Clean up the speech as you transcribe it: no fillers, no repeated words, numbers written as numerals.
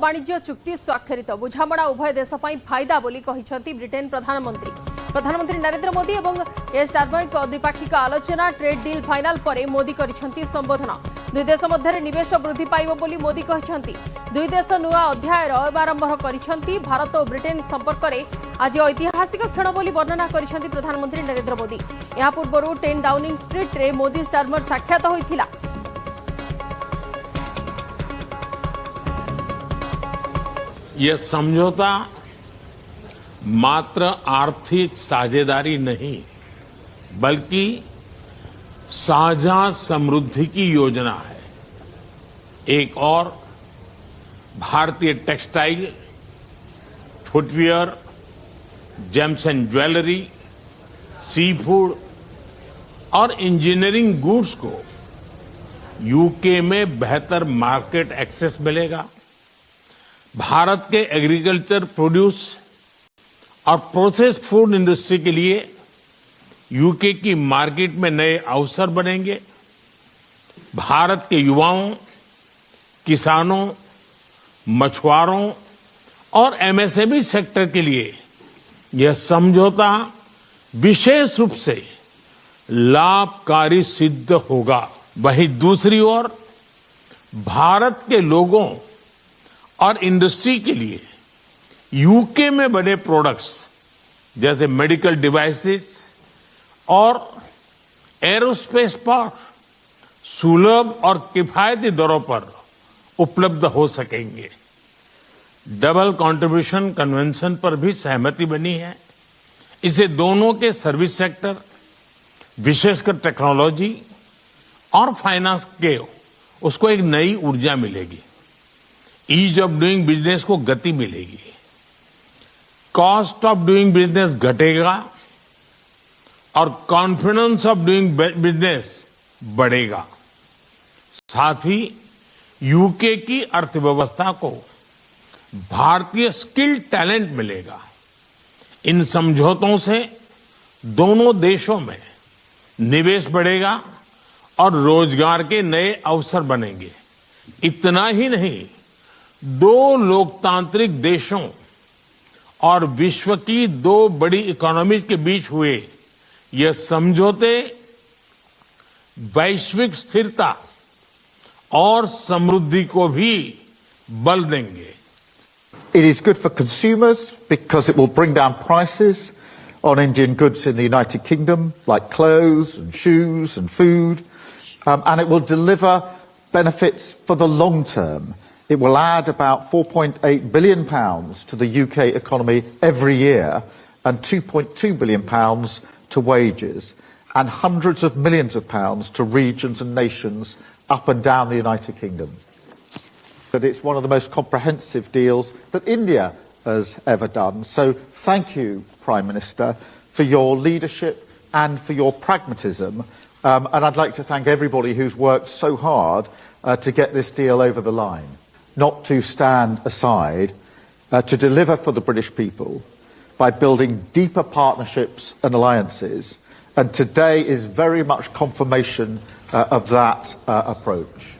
वाणिज्य चुक्ति स्वाक्षरित बुझामणा उभय देश पर फायदा बोली कहिसेंती ब्रिटेन प्रधानमंत्री नरेंद्र मोदी और एस स्टारमर द्विपाक्षिक आलोचना ट्रेड डील फाइनल पर मोदी करिसेंती संबोधन दुई देश मध्य निवेश वृद्धि पाइब बोली मोदी कहिसेंती दुई देश नुआ अध्यायर आरंभ करिसेंती भारत और ब्रिटेन संपर्क में आज ऐतिहासिक क्षण बोली वर्णना करिसेंती प्रधानमंत्री नरेंद्र मोदी। या पूर्व 10 डाउनिंग स्ट्रीट रे मोदी स्टारमर साक्षात होइथिला। यह समझौता मात्र आर्थिक साझेदारी नहीं बल्कि साझा समृद्धि की योजना है। एक और भारतीय textile, footwear, gems and jewellery, sea food और इंजीनियरिंग गुड्स को यूके में बेहतर मार्केट एक्सेस मिलेगा। भारत के एग्रीकल्चर प्रोड्यूस और प्रोसेस्ड फूड इंडस्ट्री के लिए यूके की मार्केट में नए अवसर बनेंगे। भारत के युवाओं, किसानों, मछुआरों और एमएसएमई सेक्टर के लिए यह समझौता विशेष रूप से लाभकारी सिद्ध होगा। वहीं दूसरी ओर भारत के लोगों और इंडस्ट्री के लिए यूके में बने प्रोडक्ट्स जैसे मेडिकल डिवाइसेस और एरोस्पेस पार्ट सुलभ और किफायती दरों पर उपलब्ध हो सकेंगे। डबल कंट्रीब्यूशन कन्वेंशन पर भी सहमति बनी है। इससे दोनों के सर्विस सेक्टर, विशेषकर टेक्नोलॉजी और फाइनेंस के उसको एक नई ऊर्जा मिलेगी। ईज ऑफ डूइंग बिजनेस को गति मिलेगी। कॉस्ट ऑफ डूइंग बिजनेस घटेगा और कॉन्फिडेंस ऑफ डूइंग बिजनेस बढ़ेगा। साथ ही यूके की अर्थव्यवस्था को भारतीय स्किल टैलेंट मिलेगा। इन समझौतों से दोनों देशों में निवेश बढ़ेगा और रोजगार के नए अवसर बनेंगे। इतना ही नहीं, दो लोकतांत्रिक देशों और विश्व की दो बड़ी इकोनॉमीज के बीच हुए यह समझौते वैश्विक स्थिरता और समृद्धि को भी बल देंगे। It is good for consumers because it will bring down prices on Indian goods in the United Kingdom, like clothes and shoes and food, and it will deliver benefits for the long term. It will add about £4.8 billion to the UK economy every year and £2.2 billion to wages and hundreds of millions of pounds to regions and nations up and down the United Kingdom. But it's one of the most comprehensive deals that India has ever done. So thank you, Prime Minister, for your leadership and for your pragmatism. And I'd like to thank everybody who's worked so hard to get this deal over the line. Not to stand aside, to deliver for the British people by building deeper partnerships and alliances. And today is very much confirmation of that approach.